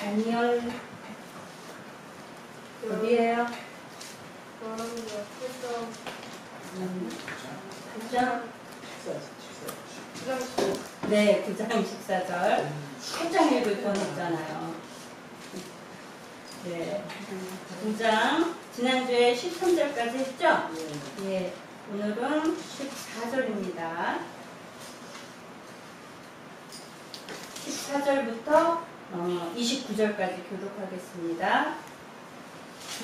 다니엘 어디에요? 9장? 네, 9장 14절. 8장 읽을 뻔 했잖아요. 네, 9장. 지난주에 13절까지 했죠? 예, 오늘은 14절입니다. 14절부터 29절까지 교독하겠습니다.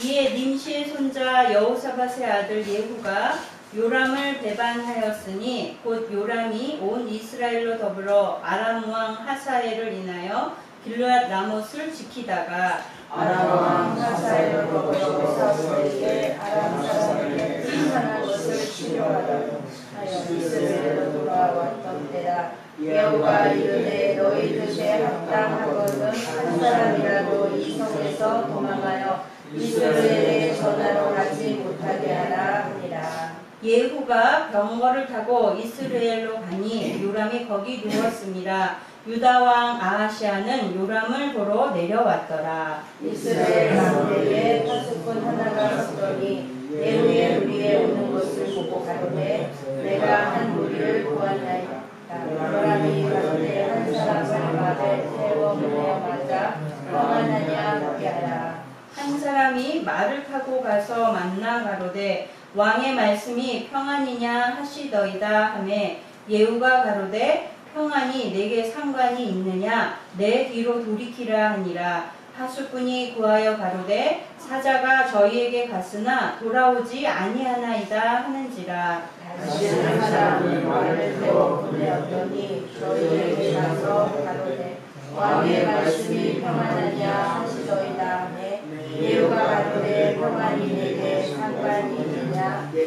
이에 님시의 손자 여호사밧의 아들 예후가 요람을 배반하였으니 곧 요람이 온 이스라엘로 더불어 아람 왕 하사엘을 인하여 길르앗 라못을 지키다가 아람 왕 하사엘로 더불어 사울에게 아람 사람에게 불편한 것을 치료하라고 하여 이스라엘로 돌아왔던 때라. 여호와 이르되 너희 뜻에 합당하거든 한 사람이라도 이 성에서 도망하여 이스라엘에 전하러 가지 못하게 하라 하니라. 예후가 병거를 타고 이스라엘로 가니 요람이 거기 누웠습니다. 유다 왕 아하시아는 요람을 보러 내려왔더라. 이스라엘 가운데에 파수꾼 하나가 섰더니 예후의 무리에 오는 것을 보고 가로되 내가 한 무리를 보았나이다. 요람이 가로되 한 사람을 바벨 세워 보내어 맞아 평안하냐 묻게 하라. 한 사람이 말을 타고 가서 만나 가로되 왕의 말씀이 평안이냐 하시더이다 하매 예후가 가로되 평안이 내게 상관이 있느냐 내 뒤로 돌이키라 하니라. 파수꾼이 구하여 가로되 사자가 저희에게 갔으나 돌아오지 아니하나이다 하는지라. 다시 한 사람이 말을 세워 보내었더니 저희에게 가서 가로되 왕의 말씀이 평안하냐 하시더이다 하매 예후가 가로되 평안이 내게 상관이 있느냐 내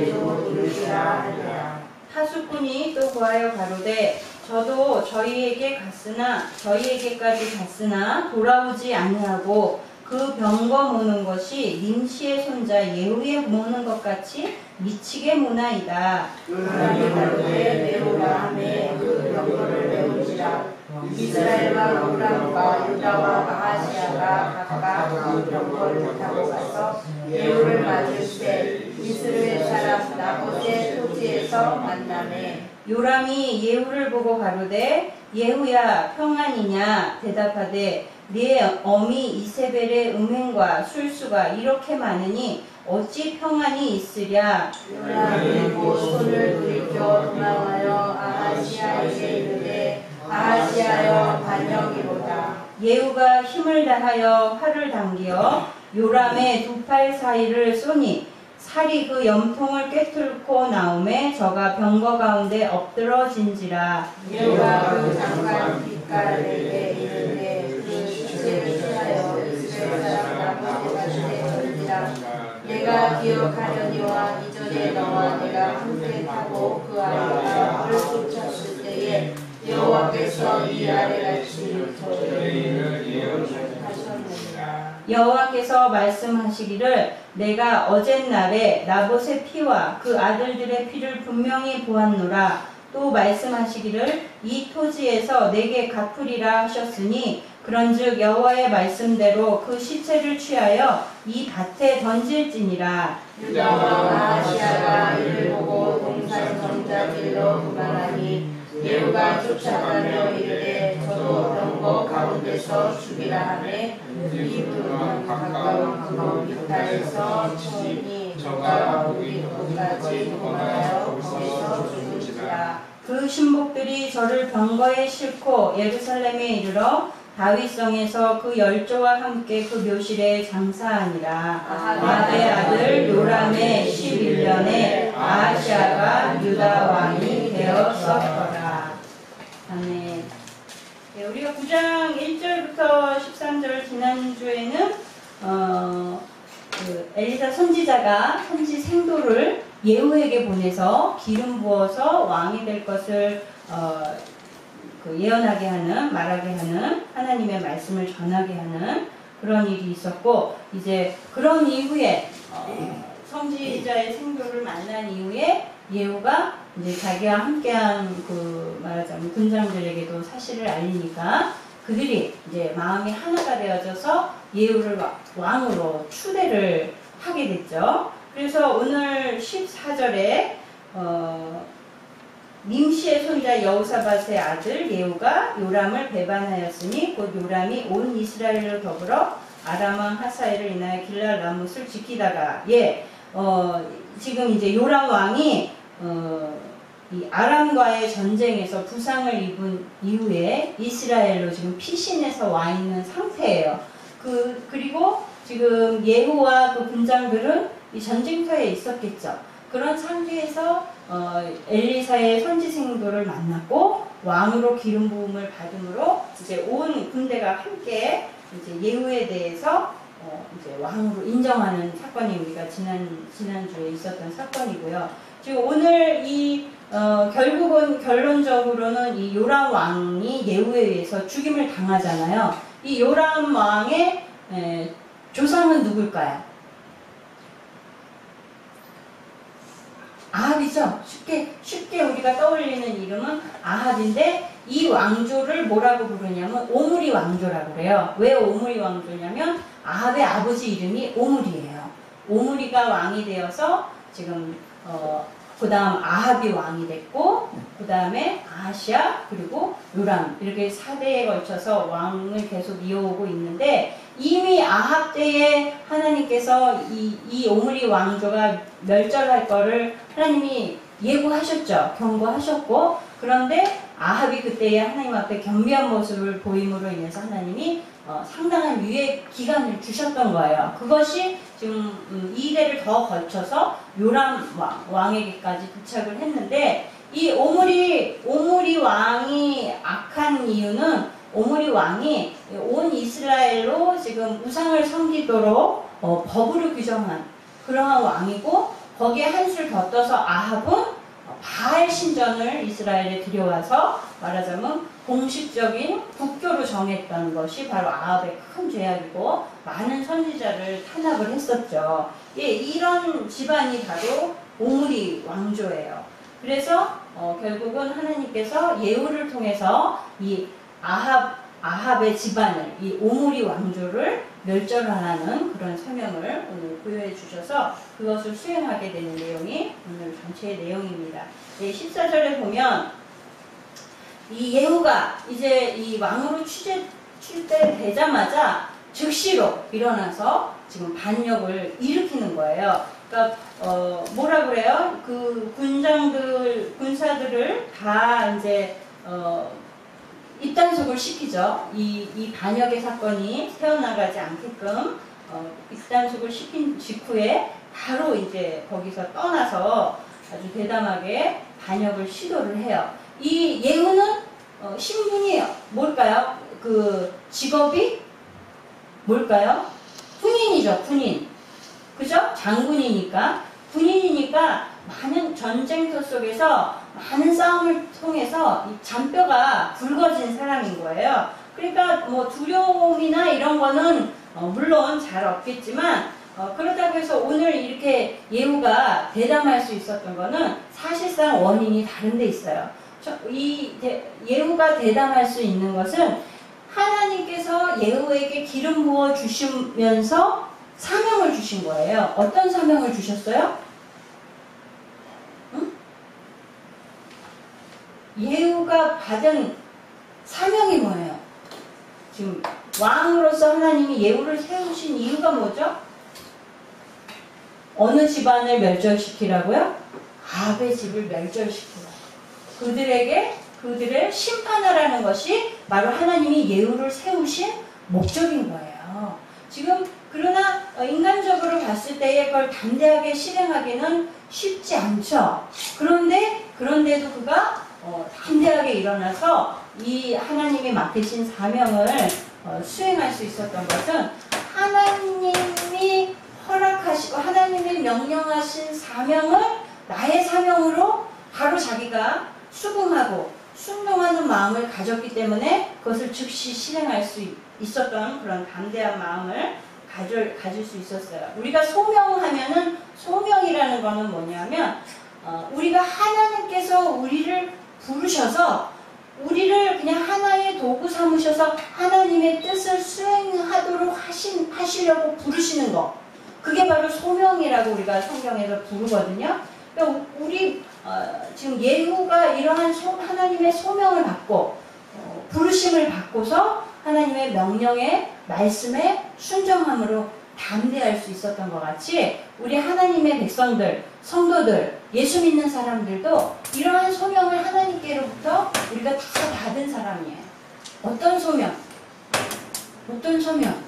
뒤로 돌이키라 하니라. 파수꾼이 또 구하여 가로되 저도 저희에게까지 갔으나 돌아오지 아니하고 그 병거 모는 것이 님시의 손자 예후의 모는 것 같이 미치게 모나이다. 요람이 가로되 메우라 하매 그 병거를 메운지라. 이스라엘과 요람과 유다와 아하시아가 각각 그 병거를 타고 가서 예후를 맞을 때 이스라엘 사람 나봇의 토지에서 만나매 요람이 예후를 보고 가로되 예후야 평안이냐 대답하되 네 어미 이세벨의 음행과 술수가 이렇게 많으니 어찌 평안이 있으랴. 요람이 곧 손을 들이켜 도망하여 아하시아에게 이르되 아하시아여 반역이로다. 예후가 힘을 다하여 활을 당겨 요람의 두 팔 사이를 쏘니 살이 그 염통을 꿰뚫고 나오매 저가 병거 가운데 엎드러진지라. 예후가 그 장관 빛깔에게 이르되 그 시체를 피하여 이스라엘 사람 나봇에 던지라. 내가 기억하려니와 이전에 너와 내가 함께 타고 그 아래가 그를 쫓았을 때에 여호와께서 이 아래같이 저희를 예언하셨느니라. 여호와께서 말씀하시기를 내가 어젯날에 나봇의 피와 그 아들들의 피를 분명히 보았노라. 또 말씀하시기를 이 토지에서 내게 갚으리라 하셨으니 그런즉 여호와의 말씀대로 그 시체를 취하여 이 밭에 던질지니라. 유다와 아하시아가 이를 보고 동산 성자길로 도망하니 예후가 쫓아가며 이르되 저도 병거 가운데서 죽이라 하매 이분은 가까운 깃달에서 치니 저가 우리 곳까지 도망하여 거기서 죽은지라. 그 신복들이 저를 병거에 싣고 예루살렘에 이르러 다윗성에서 그 열조와 함께 그 묘실에 장사하니라. 아합의 아들 요람의 11년에 아하시아가 유다 왕이 되었었더라. 아멘. 네, 우리가 9장 1절부터 13절 지난주에는 그 엘리사 선지자가 선지 생도를 예후에게 보내서 기름 부어서 왕이 될 것을 그 예언하게 하는, 말하게 하는, 하나님의 말씀을 전하게 하는 그런 일이 있었고, 이제 그런 이후에 선지자의 생도를 만난 이후에 예후가 이제 자기와 함께한 그 말하자면 군장들에게도 사실을 알리니까 그들이 이제 마음이 하나가 되어져서 예후를 왕으로 추대를 하게 됐죠. 그래서 오늘 14절에 nim시의 손자 여호사밧의 아들 예후가 요람을 배반하였으니 곧 요람이 온 이스라엘로 더불어 아람 왕 하사엘을 인하여 길랄 라못을 지키다가 지금 이제 요람 왕이 이 아람과의 전쟁에서 부상을 입은 이후에 이스라엘로 지금 피신해서 와 있는 상태예요. 그리고 지금 예후와 그 군장들은 이 전쟁터에 있었겠죠. 그런 상태에서 엘리사의 선지생도를 만났고 왕으로 기름 부음을 받음으로 이제 온 군대가 함께 이제 예후에 대해서 이제 왕으로 인정하는 사건이 우리가 지난주에 있었던 사건이고요. 지금 오늘 결국은 결론적으로는 이 요람 왕이 예후에 의해서 죽임을 당하잖아요. 이 요람 왕의 조상은 누굴까요? 아합이죠. 쉽게 우리가 떠올리는 이름은 아합인데 이 왕조를 뭐라고 부르냐면 오므리 왕조라고 그래요. 왜 오므리 왕조냐면 아합의 아버지 이름이 오므리예요. 오므리가 왕이 되어서 지금 그 다음 아합이 왕이 됐고 그 다음에 아하시아 그리고 요람 이렇게 4대에 걸쳐서 왕을 계속 이어오고 있는데 이미 아합 때에 하나님께서 이 오므리 왕조가 멸절할 거를 하나님이 예고하셨죠. 경고하셨고 그런데 아합이 그때에 하나님 앞에 겸비한 모습을 보임으로 인해서 하나님이 상당한 유예 기간을 주셨던 거예요. 그것이 지금 2대를 더 거쳐서 요람 왕에게까지 도착을 했는데 이 오므리 왕이 악한 이유는 오므리 왕이 온 이스라엘로 지금 우상을 섬기도록 법으로 규정한 그러한 왕이고 거기에 한술 더 떠서 아합은 바알 신전을 이스라엘에 들여와서 말하자면 공식적인 국교로 정했던 것이 바로 아합의 큰 죄악이고 많은 선지자를 탄압을 했었죠. 이런 집안이 바로 오므리 왕조예요. 그래서 결국은 하나님께서 예후를 통해서 이 아합의 집안을 이 오므리 왕조를 멸절하라는 그런 사명을 오늘 부여해 주셔서 그것을 수행하게 되는 내용이 오늘 전체의 내용입니다. 14절에 보면 이 예후가 이제 이 왕으로 출대되자마자 즉시로 일어나서 지금 반역을 일으키는 거예요. 그러니까 뭐라 그래요? 그 군사들을 다 이제 입단속을 시키죠. 이 반역의 사건이 새어나가지 않게끔 입단속을 시킨 직후에 바로 이제 거기서 떠나서 아주 대담하게 반역을 시도를 해요. 이 예후는 신분이 뭘까요? 그 직업이 뭘까요? 군인이죠. 군인. 그죠? 장군이니까. 군인이니까 많은 전쟁터 속에서 많은 싸움을 통해서 이 잔뼈가 굵어진 사람인 거예요. 그러니까 뭐 두려움이나 이런 거는 물론 잘 없겠지만 그렇다고 해서 오늘 이렇게 예후가 대담할 수 있었던 거는 사실상 원인이 다른 데 있어요. 예후가 대담할 수 있는 것은 하나님께서 예후에게 기름 부어 주시면서 사명을 주신 거예요. 어떤 사명을 주셨어요? 응? 예후가 받은 사명이 뭐예요? 지금 왕으로서 하나님이 예후를 세우신 이유가 뭐죠? 어느 집안을 멸절시키라고요? 아합의 집을 멸절시키라. 그들을 심판하라는 것이 바로 하나님이 예후를 세우신 목적인 거예요. 지금 그러나 인간적으로 봤을 때에 그걸 담대하게 실행하기는 쉽지 않죠. 그런데도 그가 담대하게 일어나서 이 하나님이 맡기신 사명을 수행할 수 있었던 것은 하나님이 허락하시고 하나님이 명령하신 사명을 나의 사명으로 바로 자기가 수긍하고 순종하는 마음을 가졌기 때문에 그것을 즉시 실행할 수 있었던 그런 담대한 마음을 가질 수 있었어요. 우리가 소명하면은 소명이라는 거는 뭐냐면 우리가 하나님께서 우리를 부르셔서 우리를 그냥 하나의 도구 부르셔서 하나님의 뜻을 수행하도록 하시려고 부르시는 거. 그게 바로 소명이라고 우리가 성경에서 부르거든요. 그러니까 우리 지금 예후가 이러한 하나님의 소명을 받고 부르심을 받고서 하나님의 명령에 말씀에 순종함으로 담대할 수 있었던 것 같이 우리 하나님의 백성들, 성도들, 예수 믿는 사람들도 이러한 소명을 하나님께로부터 우리가 다 받은 사람이에요. 어떤 소명? 어떤 소명?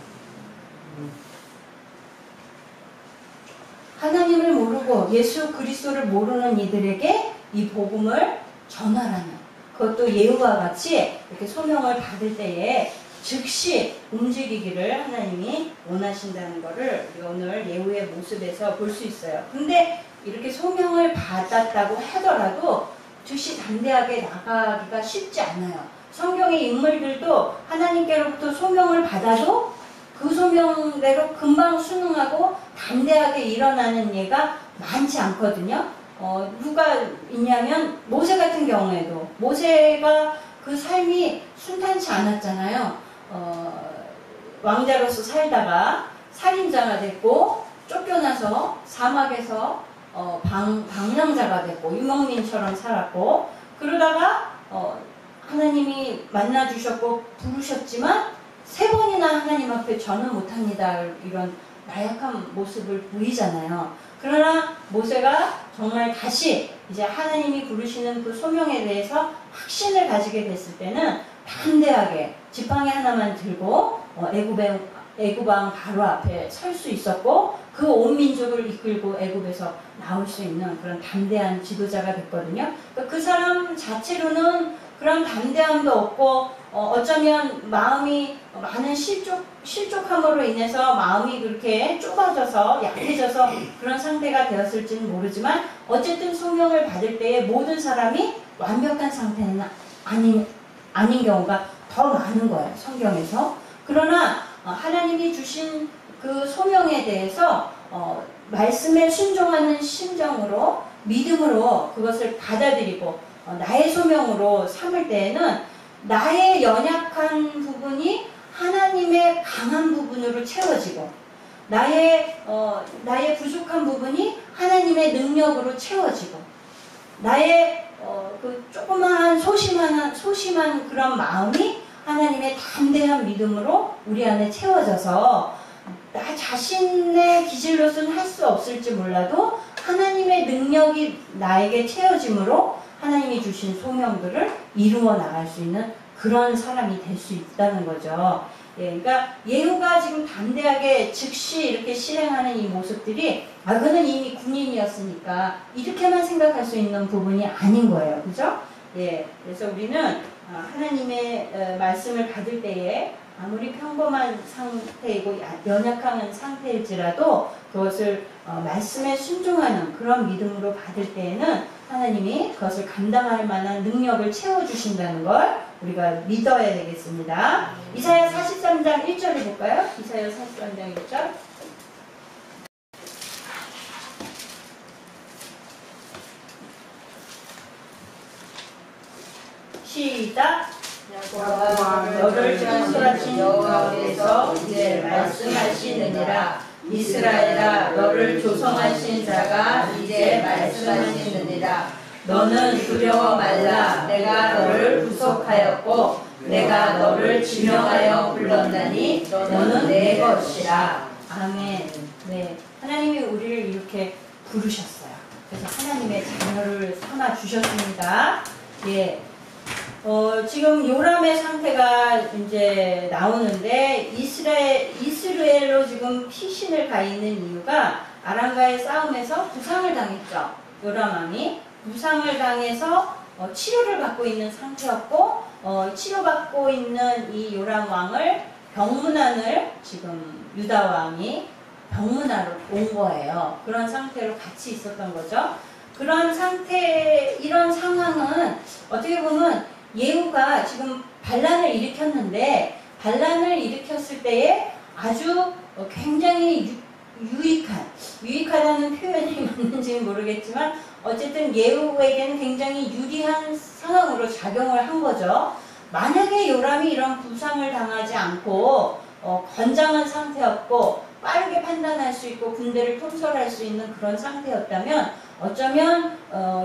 하나님을 모르고 예수 그리스도를 모르는 이들에게 이 복음을 전하라는, 그것도 예후와 같이 이렇게 소명을 받을 때에 즉시 움직이기를 하나님이 원하신다는 것을 우리가 오늘 예후의 모습에서 볼 수 있어요. 근데 이렇게 소명을 받았다고 하더라도 즉시 담대하게 나가기가 쉽지 않아요. 성경의 인물들도 하나님께로부터 소명을 받아도 그 소명대로 금방 순응하고 담대하게 일어나는 예가 많지 않거든요. 누가 있냐면 모세 같은 경우에도 모세가 그 삶이 순탄치 않았잖아요. 왕자로서 살다가 살인자가 됐고 쫓겨나서 사막에서 방랑자가 됐고 유목민처럼 살았고, 그러다가 하나님이 만나주셨고 부르셨지만 3번이나 하나님 앞에 저는 못합니다 이런 나약한 모습을 보이잖아요. 그러나 모세가 정말 다시 이제 하나님이 부르시는 그 소명에 대해서 확신을 가지게 됐을 때는 담대하게 지팡이 하나만 들고 애굽왕 바로 앞에 설 수 있었고, 그 온 민족을 이끌고 애굽에서 나올 수 있는 그런 담대한 지도자가 됐거든요. 그러니까 그 사람 자체로는 그런 담대함도 없고 어쩌면 마음이 많은 실족함으로 인해서 마음이 그렇게 좁아져서 약해져서 그런 상태가 되었을지는 모르지만, 어쨌든 소명을 받을 때에 모든 사람이 완벽한 상태는 아닌 경우가 더 많은 거예요, 성경에서. 그러나 하나님이 주신 그 소명에 대해서 말씀에 순종하는 심정으로, 믿음으로 그것을 받아들이고 나의 소명으로 삼을 때에는 나의 연약한 부분이 하나님의 강한 부분으로 채워지고, 나의 부족한 부분이 하나님의 능력으로 채워지고, 나의 그 조그마한 소심한 그런 마음이 하나님의 담대한 믿음으로 우리 안에 채워져서 나 자신의 기질로서는 할 수 없을지 몰라도 하나님의 능력이 나에게 채워짐으로 하나님이 주신 소명들을 이루어 나갈 수 있는 그런 사람이 될 수 있다는 거죠. 그러니까 예후가 지금 담대하게 즉시 이렇게 실행하는 이 모습들이 그는 이미 군인이었으니까 이렇게만 생각할 수 있는 부분이 아닌 거예요. 그죠? 그래서 우리는 하나님의 말씀을 받을 때에 아무리 평범한 상태이고 연약한 상태일지라도 그것을 말씀에 순종하는 그런 믿음으로 받을 때에는 하나님이 그것을 감당할 만한 능력을 채워주신다는 걸 우리가 믿어야 되겠습니다. 이사야 43장 1절을 볼까요? 이사야 43장 1절. 시작. 너를 창조하신 여호와께서 이제 말씀하시느니라. 이스라엘아, 너를 조성하신 자가 이제 말씀하시느니라. 너는 두려워 말라. 내가 너를 구속하였고 내가 너를 지명하여 불렀나니 너는 내 것이라. 아멘. 네, 하나님이 우리를 이렇게 부르셨어요. 그래서 하나님의 자녀를 삼아 주셨습니다. 지금 요람의 상태가 이제 나오는데 이스라엘로 지금 피신을 가 있는 이유가 아람과의 싸움에서 부상을 당했죠. 요람 왕이 부상을 당해서 치료를 받고 있는 상태였고, 치료받고 있는 이 요람 왕을 병문안을 지금 유다 왕이 병문안으로 온 거예요. 그런 상태로 같이 있었던 거죠. 그런 상태, 이런 상황은 어떻게 보면 예후가 지금 반란을 일으켰는데, 반란을 일으켰을 때에 아주 굉장히 유익하다는 표현이 맞는지는 모르겠지만 어쨌든 예후에게는 굉장히 유리한 상황으로 작용을 한 거죠. 만약에 요람이 이런 부상을 당하지 않고 건장한 상태였고 빠르게 판단할 수 있고 군대를 통솔할 수 있는 그런 상태였다면 어쩌면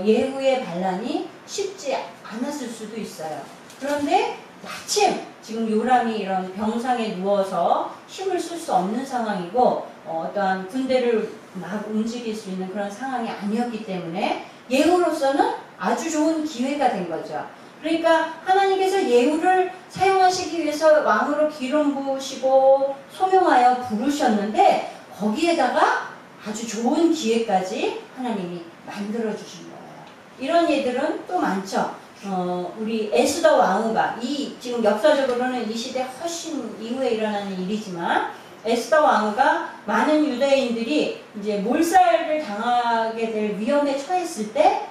예후의 반란이 쉽지 않았을 수도 있어요. 그런데 마침 지금 요람이 이런 병상에 누워서 힘을 쓸 수 없는 상황이고 어떠한 군대를 막 움직일 수 있는 그런 상황이 아니었기 때문에 예후로서는 아주 좋은 기회가 된 거죠. 그러니까 하나님께서 예후를 사용하시기 위해서 왕으로 기름 부으시고 소명하여 부르셨는데 거기에다가 아주 좋은 기회까지 하나님이 만들어주신 거예요. 이런 예들은 또 많죠. 우리 에스더 왕후가 지금 역사적으로는 이 시대 훨씬 이후에 일어나는 일이지만 에스더 왕후가 많은 유대인들이 이제 몰살을 당하게 될 위험에 처했을 때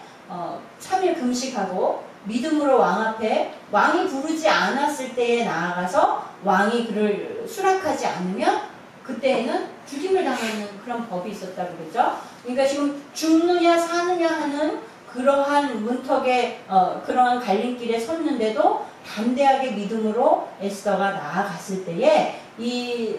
3일 금식하고 믿음으로 왕 앞에 왕이 부르지 않았을 때에 나아가서 왕이 그를 수락하지 않으면 그때에는 죽임을 당하는 그런 법이 있었다고 그러죠. 그러니까 지금 죽느냐 사느냐 하는 그러한 문턱에 그러한 갈림길에 섰는데도 담대하게 믿음으로 에스더가 나아갔을 때에 이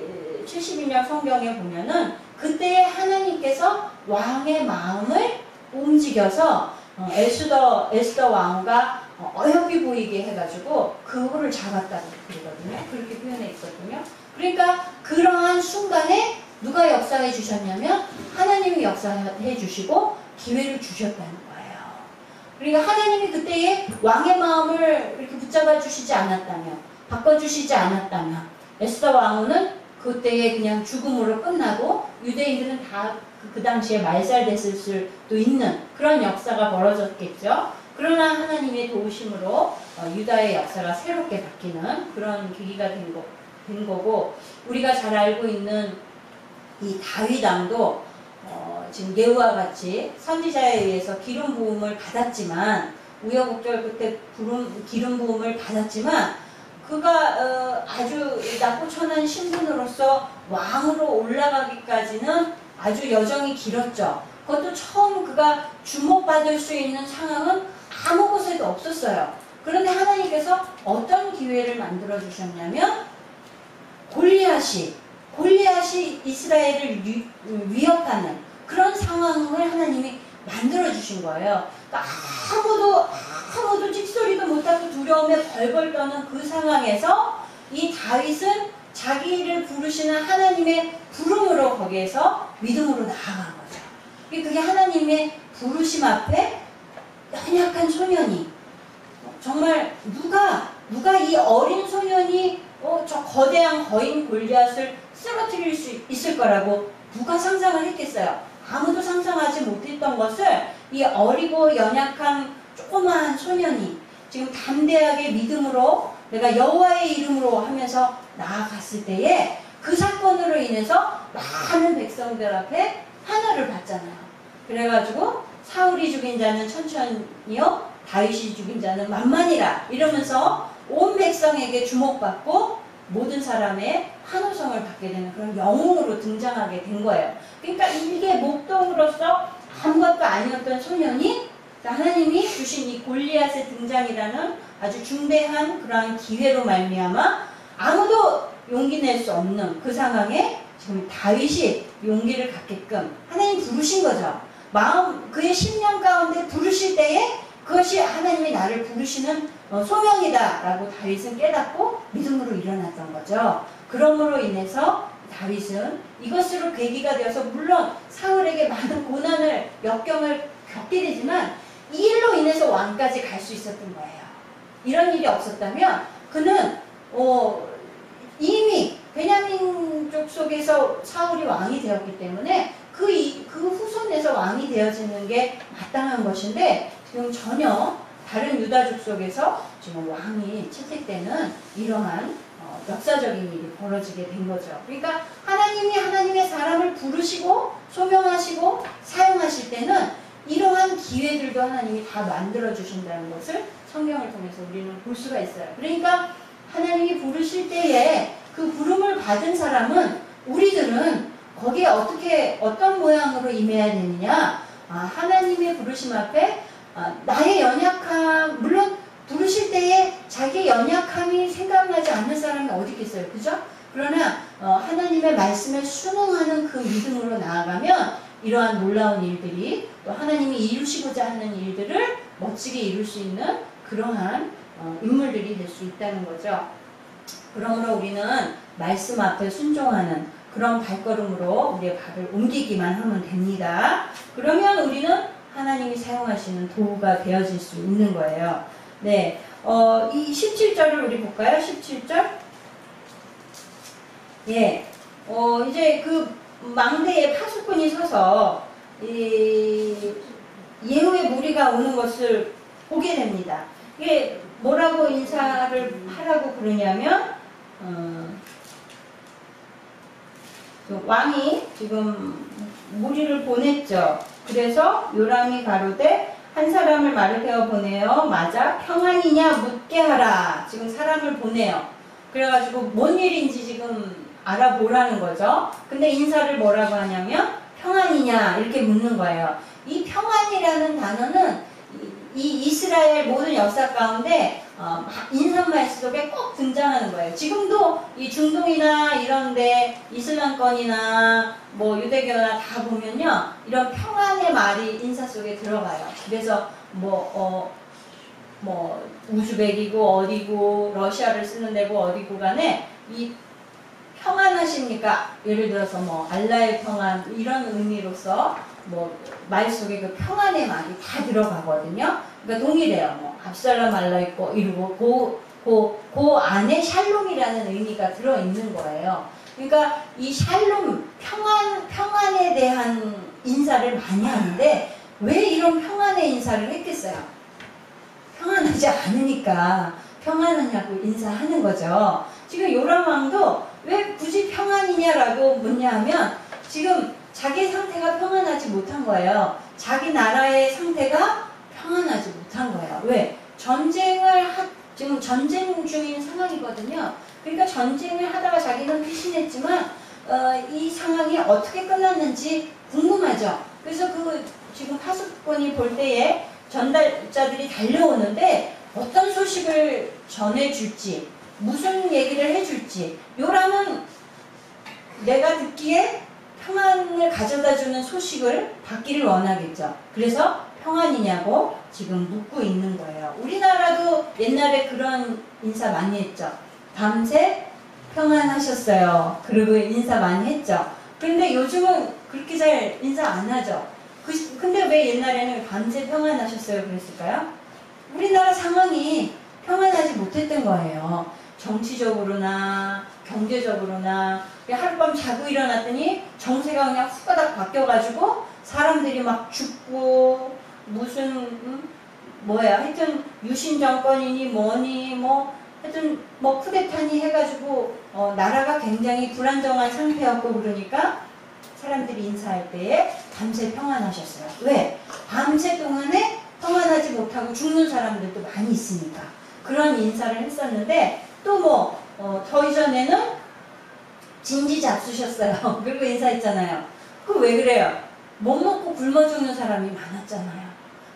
70년 성경에 보면은 그때에 하나님께서 왕의 마음을 움직여서 에스더 왕후가 어여삐 보이게 해가지고 그거를 잡았다고 그러거든요. 그렇게 표현해 있거든요. 그러니까 그러한 순간에 누가 역사해 주셨냐면 하나님이 역사해 주시고 기회를 주셨다는 거예요. 그러니까 하나님이 그때에 왕의 마음을 이렇게 붙잡아 주시지 않았다면, 바꿔주시지 않았다면 에스더 왕후는 그때에 그냥 죽음으로 끝나고 유대인들은 다 그 당시에 말살됐을 수도 있는 그런 역사가 벌어졌겠죠. 그러나 하나님의 도우심으로 유다의 역사가 새롭게 바뀌는 그런 계기가 된 거고, 우리가 잘 알고 있는 이 다윗 왕도 지금 예후와 같이 선지자에 의해서 기름 부음을 받았지만, 우여곡절 끝에 기름 부음을 받았지만 그가 아주 나고천한 신분으로서 왕으로 올라가기까지는 아주 여정이 길었죠. 그것도 처음 그가 주목받을 수 있는 상황은 아무 곳에도 없었어요. 그런데 하나님께서 어떤 기회를 만들어 주셨냐면 골리앗이 이스라엘을 위협하는 그런 상황을 하나님이 만들어 주신 거예요. 그러니까 아무도 찍소리도 못하고 두려움에 벌벌 떠는 그 상황에서 이 다윗은 자기를 부르시는 하나님의 부름으로 거기에서 믿음으로 나아간 거죠. 그게 하나님의 부르심 앞에 연약한 소년이, 정말 누가 이 어린 소년이 저 거대한 거인 골리앗을 쓰러뜨릴 수 있을 거라고 누가 상상을 했겠어요. 아무도 상상하지 못했던 것을 이 어리고 연약한 조그마한 소년이 지금 담대하게 믿음으로 내가 여호와의 이름으로 하면서 나아갔을 때에 그 사건으로 인해서 많은 백성들 앞에 하늘을 받잖아요. 그래가지고 사울이 죽인 자는 천천히요, 다윗이 죽인 자는 만만이라 이러면서 온 백성에게 주목받고 모든 사람의 환호성을 받게 되는 그런 영웅으로 등장하게 된 거예요. 그러니까 이게 목동으로서 아무것도 아니었던 소년이 하나님이 주신 이 골리앗의 등장이라는 아주 중대한 그러한 기회로 말미암아 아무도 용기 낼 수 없는 그 상황에 지금 다윗이 용기를 갖게끔 하나님 부르신 거죠. 그의 심령 가운데 부르실 때에 그것이 하나님이 나를 부르시는 소명이다 라고 다윗은 깨닫고 믿음으로 일어났던 거죠. 그러므로 인해서 다윗은 이것으로 계기가 되어서 물론 사울에게 많은 고난을 역경을 겪게 되지만 이 일로 인해서 왕까지 갈 수 있었던 거예요. 이런 일이 없었다면 그는 이미 베냐민 족 속에서 사울이 왕이 되었기 때문에 그 후손에서 왕이 되어지는 게 마땅한 것인데 지금 전혀 다른 유다족 속에서 지금 왕이 채택되는 이러한 역사적인 일이 벌어지게 된 거죠. 그러니까 하나님이 하나님의 사람을 부르시고 소명하시고 사용하실 때는 이러한 기회들도 하나님이 다 만들어 주신다는 것을 성경을 통해서 우리는 볼 수가 있어요. 그러니까 하나님이 부르실 때에 그 부름을 받은 사람은 우리들은 거기에 어떤 모양으로 임해야 되느냐, 하나님의 부르심 앞에 나의 연약함, 물론 부르실 때에 자기의 연약함이 생각나지 않는 사람이 어디 있겠어요. 그죠? 그러나 하나님의 말씀에 순응하는 그 믿음으로 나아가면 이러한 놀라운 일들이 또 하나님이 이루시고자 하는 일들을 멋지게 이룰 수 있는 그러한 인물들이 될 수 있다는 거죠. 그러므로 우리는 말씀 앞에 순종하는 그런 발걸음으로 우리의 발을 옮기기만 하면 됩니다. 그러면 우리는 하나님이 사용하시는 도구가 되어질 수 있는 거예요. 네, 이 17절을 우리 볼까요? 17절. 예, 이제 그 망대에 파수꾼이 서서 예후의 무리가 오는 것을 보게 됩니다. 이게 뭐라고 인사를 하라고 그러냐면, 왕이 지금 무리를 보냈죠. 그래서 요람이 가로되 한 사람을 마르페어 보내어 맞아 평안이냐 묻게 하라. 지금 사람을 보내요. 그래가지고 뭔 일인지 지금 알아보라는 거죠. 근데 인사를 뭐라고 하냐면 평안이냐 이렇게 묻는 거예요. 이 평안이라는 단어는 이 이스라엘 모든 역사 가운데 인사말 속에 꼭 등장하는 거예요. 지금도 이 중동이나 이런데 이슬람권이나 뭐 유대교나 다 보면요, 이런 평안의 말이 인사 속에 들어가요. 그래서 뭐 우즈벡이고 어디고 러시아를 쓰는 데고 어디고 간에 이 평안하십니까? 예를 들어서 뭐 알라의 평안 이런 의미로서 뭐 말 속에 그 평안의 말이 다 들어가거든요. 그러니까 동일해요. 뭐 압살롬 말라 있고 이러고 그 안에 샬롬이라는 의미가 들어 있는 거예요. 그러니까 이 샬롬 평안에 대한 인사를 많이 하는데 왜 이런 평안의 인사를 했겠어요? 평안하지 않으니까 평안하냐고 인사하는 거죠. 지금 요람 왕도 왜 굳이 평안이냐라고 묻냐 하면 지금 자기 상태가 평안하지 못한 거예요. 자기 나라의 상태가 평안하지 못한 거예요. 왜? 지금 전쟁 중인 상황이거든요. 그러니까 전쟁을 하다가 자기는 피신했지만 이 상황이 어떻게 끝났는지 궁금하죠. 그래서 지금 파수꾼이 볼 때에 전달자들이 달려오는데 어떤 소식을 전해줄지 무슨 얘기를 해줄지 요람은 내가 듣기에 평안을 가져다주는 소식을 받기를 원하겠죠. 그래서 평안이냐고 지금 묻고 있는 거예요. 우리나라도 옛날에 그런 인사 많이 했죠. 밤새 평안하셨어요. 그리고 인사 많이 했죠. 그런데 요즘은 그렇게 잘 인사 안 하죠. 근데 왜 옛날에는 밤새 평안하셨어요 그랬을까요? 우리나라 상황이 평안하지 못했던 거예요. 정치적으로나 경제적으로나 하룻밤 자고 일어났더니 정세가 그냥 후다닥 바뀌어가지고 사람들이 막 죽고 무슨 하여튼 유신 정권이니 뭐니 하여튼 쿠데타니 해가지고 나라가 굉장히 불안정한 상태였고 그러니까 사람들이 인사할 때에 밤새 평안하셨어요. 왜? 밤새 동안에 평안하지 못하고 죽는 사람들도 많이 있으니까 그런 인사를 했었는데 또 더 이전에는 진지 잡수셨어요. 그리고 인사했잖아요. 그 왜 그래요? 못 먹고 굶어 죽는 사람이 많았잖아요.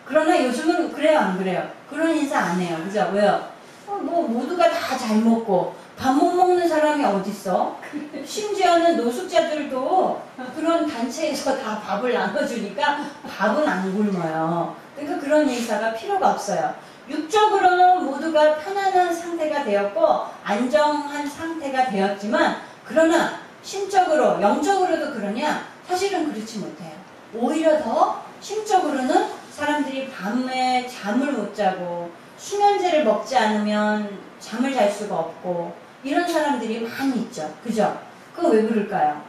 그러나 요즘은 그래요 안 그래요? 그런 인사 안 해요. 그죠? 왜요? 모두가 다 잘 먹고 밥 못 먹는 사람이 어딨어? 심지어는 노숙자들도 그런 단체에서 다 밥을 나눠주니까 밥은 안 굶어요. 그러니까 그런 인사가 필요가 없어요. 육적으로는 모두가 편안한 상태가 되었고 안정한 상태가 되었지만 그러나 심적으로 영적으로도 그러냐? 사실은 그렇지 못해요. 오히려 더 심적으로는 사람들이 밤에 잠을 못 자고 수면제를 먹지 않으면 잠을 잘 수가 없고 이런 사람들이 많이 있죠. 그죠? 그거 왜 그럴까요?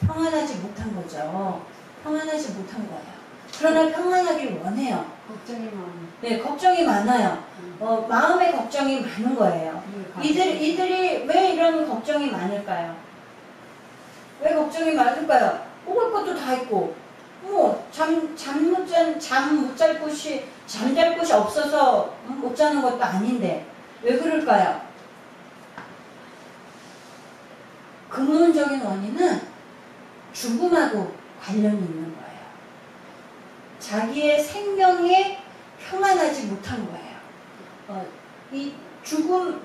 평안하지 못한 거죠. 평안하지 못한 거예요. 그러나 평안하길 원해요. 걱정이 많아. 네, 걱정이 많아요. 마음에 걱정이 많은 거예요. 이들이 왜 이런 걱정이 많을까요? 왜 걱정이 많을까요? 먹을 것도 다 있고, 잠잘 곳이 없어서 못 자는 것도 아닌데, 왜 그럴까요? 근본적인 원인은 죽음하고 관련이 있는 거예요. 자기의 생명에 평안하지 못한 거예요. 이 죽음,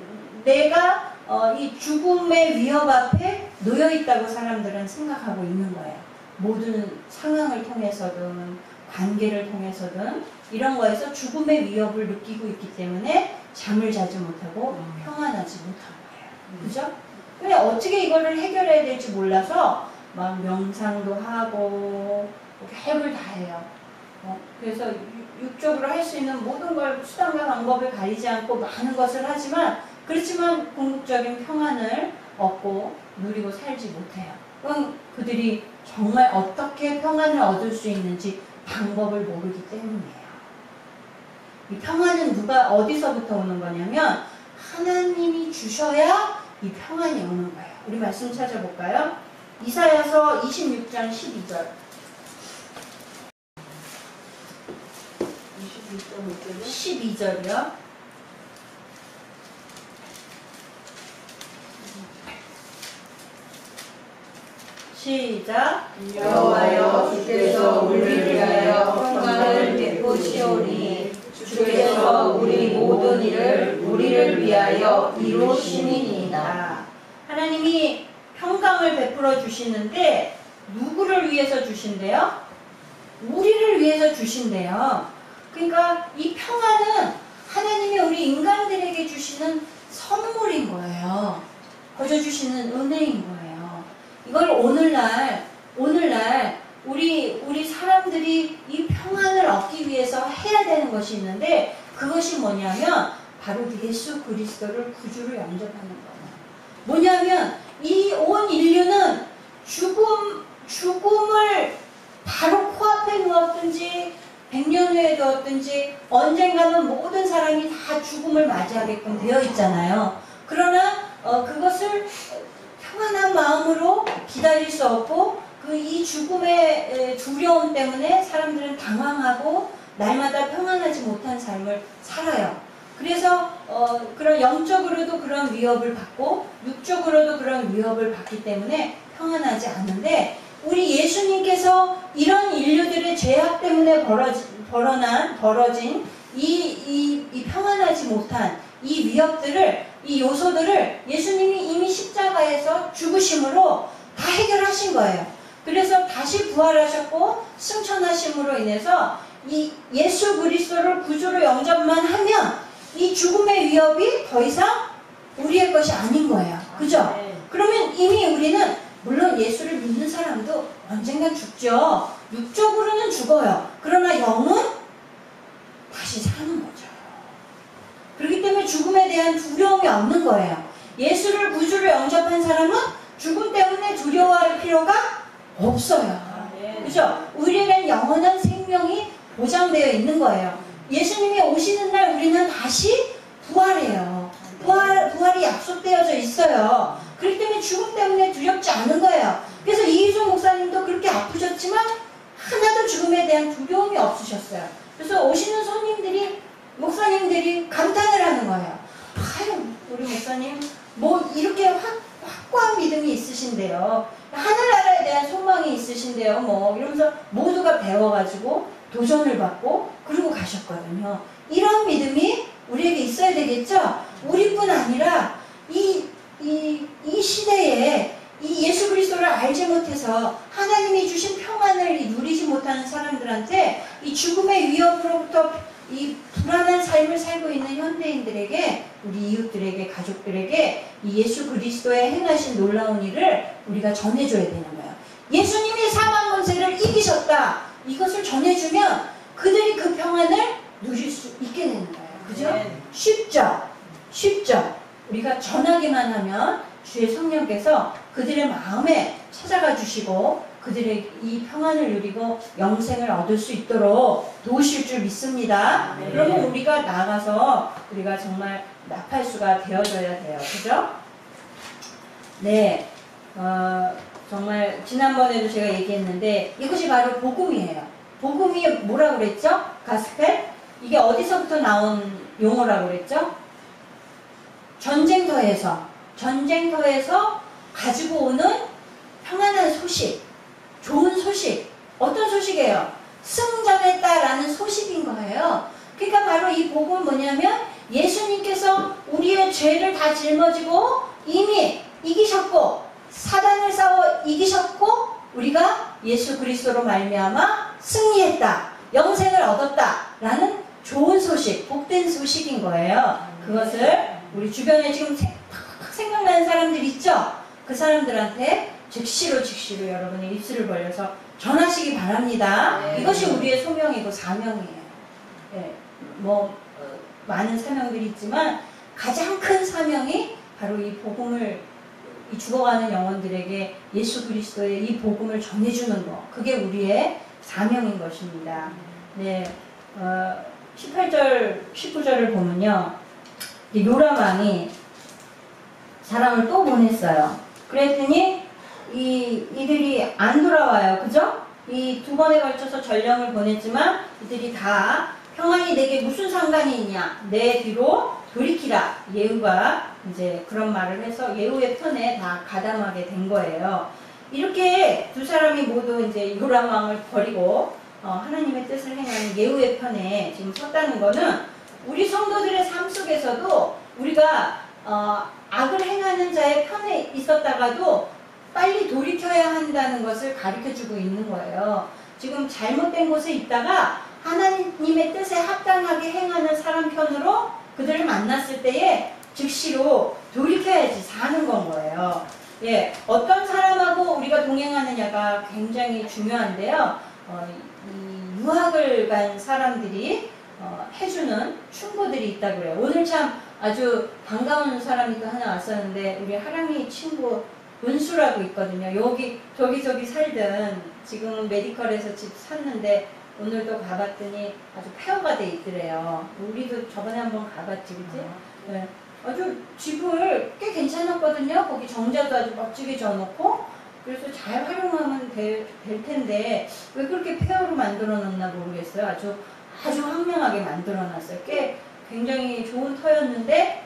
내가 이 죽음의 위협 앞에 놓여 있다고 사람들은 생각하고 있는 거예요. 모든 상황을 통해서든 관계를 통해서든 이런 거에서 죽음의 위협을 느끼고 있기 때문에 잠을 자지 못하고 평안하지 못한 거예요. 그죠? 근데 어떻게 이거를 해결해야 될지 몰라서 막 명상도 하고 별걸 다 해요. 그래서 육적으로 할 수 있는 모든 걸 수단과 방법을 가리지 않고 많은 것을 하지만 그렇지만 궁극적인 평안을 얻고 누리고 살지 못해요. 그럼 그들이 정말 어떻게 평안을 얻을 수 있는지 방법을 모르기 때문이에요. 이 평안은 누가 어디서부터 오는 거냐면 하나님이 주셔야 이 평안이 오는 거예요. 우리 말씀 찾아볼까요? 이사야서 26장 12절. 12절이요. 시작. 여호와여 주께서 우리를 위하여 평강을 베푸시오니 주께서 우리 모든 일을 우리를 위하여 이루시니이다. 하나님이 평강을 베풀어 주시는데 누구를 위해서 주신대요? 우리를 위해서 주신대요. 그러니까 이 평안은 하나님이 우리 인간들에게 주시는 선물인 거예요. 거저 주시는 은혜인 거예요. 이걸 오늘날 우리 사람들이 이 평안을 얻기 위해서 해야 되는 것이 있는데 그것이 뭐냐면 바로 예수 그리스도를 구주로 영접하는 거예요. 뭐냐면 이 온 인류는 죽음을 바로 코앞에 놓았든지 100년 후에 두었든지 언젠가는 모든 사람이 다 죽음을 맞이하게끔 되어 있잖아요. 그러나 그것을 평안한 마음으로 기다릴 수 없고 이 죽음의 두려움 때문에 사람들은 당황하고 날마다 평안하지 못한 삶을 살아요. 그래서 그런 영적으로도 그런 위협을 받고 육적으로도 그런 위협을 받기 때문에 평안하지 않은데 우리 예수님께서 이런 인류들의 죄악 때문에 벌어진 이 평안하지 못한 이 위협들을, 이 요소들을 예수님이 이미 십자가에서 죽으심으로 다 해결하신 거예요. 그래서 다시 부활하셨고 승천하심으로 인해서 이 예수 그리스도를 구주로 영접만 하면 이 죽음의 위협이 더 이상 우리의 것이 아닌 거예요. 그죠? 그러면 이미 우리는 물론 예수를 믿는 사람도 언젠간 죽죠. 육적으로는 죽어요. 그러나 영은 다시 사는 거죠. 그렇기 때문에 죽음에 대한 두려움이 없는 거예요. 예수를 구주로 영접한 사람은 죽음 때문에 두려워할 필요가 없어요. 그죠? 우리에겐 영원한 생명이 보장되어 있는 거예요. 예수님이 오시는 날 우리는 다시 부활해요. 부활이 약속되어져 있어요. 그렇기 때문에 죽음 때문에 두렵지 않은 거예요. 그래서 이희종 목사님도 그렇게 아프셨지만 하나도 죽음에 대한 두려움이 없으셨어요. 그래서 오시는 손님들이 목사님들이 감탄을 하는 거예요. 아유, 우리 목사님 뭐 이렇게 확고한 믿음이 있으신데요. 하늘나라에 대한 소망이 있으신데요. 뭐 이러면서 모두가 배워가지고 도전을 받고 그러고 가셨거든요. 이런 믿음이 우리에게 있어야 되겠죠? 우리뿐 아니라 이 시대에 이 예수 그리스도를 알지 못해서 하나님이 주신 평안을 누리지 못하는 사람들한테 이 죽음의 위협으로부터 이 불안한 삶을 살고 있는 현대인들에게, 우리 이웃들에게, 가족들에게 이 예수 그리스도의 행하신 놀라운 일을 우리가 전해줘야 되는 거예요. 예수님이 사망 권세를 이기셨다. 이것을 전해주면 그들이 그 평안을 누릴 수 있게 되는 거예요. 그죠? 네. 쉽죠? 우리가 전하기만 하면 주의 성령께서 그들의 마음에 찾아가 주시고 그들의 이 평안을 누리고 영생을 얻을 수 있도록 도우실 줄 믿습니다. 네. 그러면 우리가 나가서 우리가 정말 나팔수가 되어져야 돼요. 그죠? 네. 정말 지난번에도 제가 얘기했는데 이것이 바로 복음이에요. 복음이 뭐라고 그랬죠? 가스펠? 이게 어디서부터 나온 용어라고 그랬죠? 전쟁터에서 가지고 오는 평안한 소식, 좋은 소식. 어떤 소식이에요? 승전했다라는 소식인 거예요. 그러니까 바로 이 복음은 뭐냐면 예수님께서 우리의 죄를 다 짊어지고 이미 이기셨고 사단을 싸워 이기셨고 우리가 예수 그리스도로 말미암아 승리했다. 영생을 얻었다라는 좋은 소식, 복된 소식인 거예요. 그것을 우리 주변에 지금 생각나는 사람들 있죠? 그 사람들한테 즉시로 여러분의 입술을 벌려서 전하시기 바랍니다. 네. 이것이 우리의 소명이고 사명이에요. 네. 많은 사명들이 있지만 가장 큰 사명이 바로 이 복음을 이 죽어가는 영혼들에게 예수 그리스도의 이 복음을 전해주는 것. 그게 우리의 사명인 것입니다. 네, 18절, 19절을 보면요. 요람 왕이 사람을 또 보냈어요. 그랬더니 이들이 안 돌아와요. 그죠? 이 두 번에 걸쳐서 전령을 보냈지만 이들이 다 평안이 내게 무슨 상관이 있냐? 내 뒤로 돌이키라. 예후가 이제 그런 말을 해서 예후의 편에 다 가담하게 된 거예요. 이렇게 두 사람이 모두 이제 요람 왕을 버리고 하나님의 뜻을 행하는 예후의 편에 지금 섰다는 거는 우리 성도들의 삶 속에서도 우리가 악을 행하는 자의 편에 있었다가도 빨리 돌이켜야 한다는 것을 가르쳐주고 있는 거예요. 지금 잘못된 곳에 있다가 하나님의 뜻에 합당하게 행하는 사람 편으로 그들을 만났을 때에 즉시로 돌이켜야지 사는 건 거예요. 예, 어떤 사람하고 우리가 동행하느냐가 굉장히 중요한데요. 이 유학을 간 사람들이 해주는 충고들이 있다고 그래요. 오늘 참 아주 반가운 사람이 또 하나 왔었는데 우리 하랑이 친구 은수라고 있거든요. 저기 살던 지금은 메디컬에서 집 샀는데 오늘도 가봤더니 아주 폐허가 돼 있더래요. 우리도 저번에 한번 가봤지, 그치? 네. 아주 집을 꽤 괜찮았거든요. 거기 정자도 아주 멋지게 져놓고 그래서 잘 활용하면 될 텐데 왜 그렇게 폐허로 만들어 놨나 모르겠어요. 아주 황량하게 만들어 놨어요. 꽤 굉장히 좋은 터였는데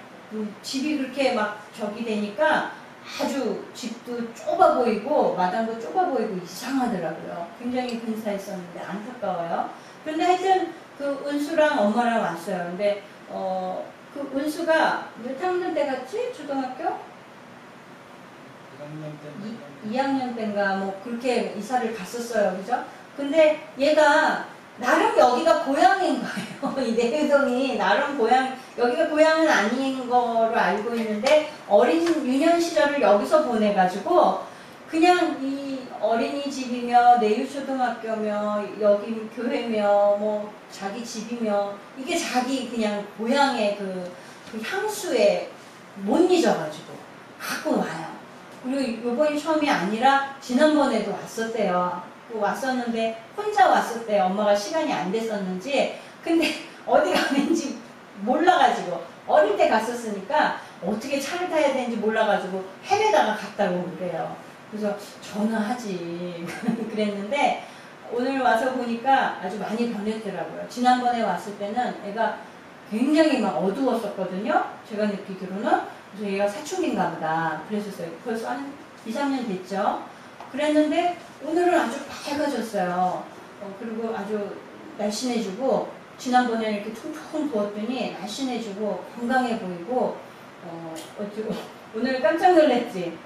집이 그렇게 막 저기 되니까 아주 집도 좁아 보이고 마당도 좁아 보이고 이상하더라고요. 굉장히 근사했었는데 안타까워요. 그런데 하여튼 그 은수랑 엄마랑 왔어요. 근데 그 은수가 몇 학년 때 갔지? 초등학교? 2학년 때인가 뭐 그렇게 이사를 갔었어요. 그죠? 근데 얘가 나름 여기가 고향인 거예요. 이 내외동이 나름 여기가 고향은 아닌 거로 알고 있는데 어린 유년 시절을 여기서 보내가지고 그냥 이 어린이집이며 내유초등학교며 여기 교회며 뭐 자기 집이며 이게 자기 그냥 고향의 그 향수에 못 잊어가지고 갖고 와요. 그리고 요번이 처음이 아니라 지난번에도 왔었대요. 왔었는데 혼자 왔었대요. 엄마가 시간이 안 됐었는지. 근데 어디 가는지 몰라가지고 어릴 때 갔었으니까 어떻게 차를 타야 되는지 몰라가지고 헤매다가 갔다고 그래요. 그래서 전화하지 그랬는데 오늘 와서 보니까 아주 많이 변했더라고요. 지난번에 왔을 때는 애가 굉장히 막 어두웠었거든요. 제가 느끼기로는. 그래서 얘가 사춘기인가 보다 그랬었어요. 벌써 한 2, 3년 됐죠. 그랬는데 오늘은 아주 밝아졌어요. 그리고 아주 날씬해지고 지난번에 이렇게 퉁퉁 부었더니 날씬해지고 건강해 보이고 오늘 깜짝 놀랐지.